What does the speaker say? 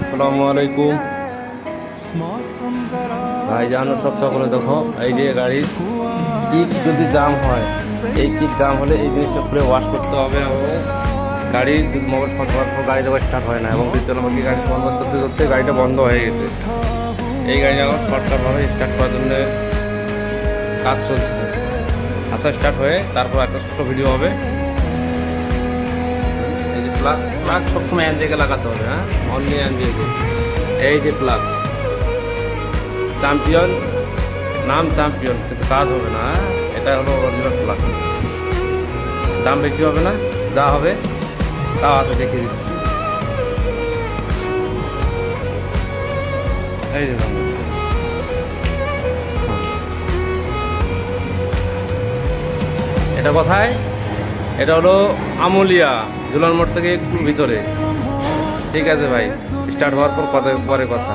আসসালামু আলাইকুম ভাই, জানো সব সকলে দেখো, এই যে গাড়ির কিক যদি জাম হয়, এই কিক জাম হলে এই জিনিসটা খুলে ওয়াশ করতে হবে। এবং গাড়ির মোবাইল ফোন করার পর গাড়ি যখন স্টার্ট হয় না, এবং দ্বিতীয় নম্বর কি, গাড়ি বন্ধ করতে করতে গাড়িটা বন্ধ হয়ে গেছে। এই গাড়ি এখন শর্টকাটভাবে স্টার্ট করার জন্য কাজ চলছে। আচ্ছা, স্টার্ট হয়ে তারপর একটা ছোট ভিডিও হবে। এই যে প্লাগ প্লাগ সবসময় অ্যান্ডিকে লাগাতে হবে, হ্যাঁ, অনলি অ্যান্ডিকে। এই যে প্লাগ চ্যাম্পিয়ন, নাম চ্যাম্পিয়ন, কিন্তু কাজ হবে না। এটা হলো অরিজিনাল প্লাগ। দাম বেশি হবে না, যা হবে তাও আছে, দেখিয়ে দিচ্ছি। এই যে এটা কোথায়? এটা হলো আমুলিয়া, ঝুলার মোড় থেকে একটু ভিতরে। ঠিক আছে ভাই, স্টার্ট হওয়ার পর পরে কথা।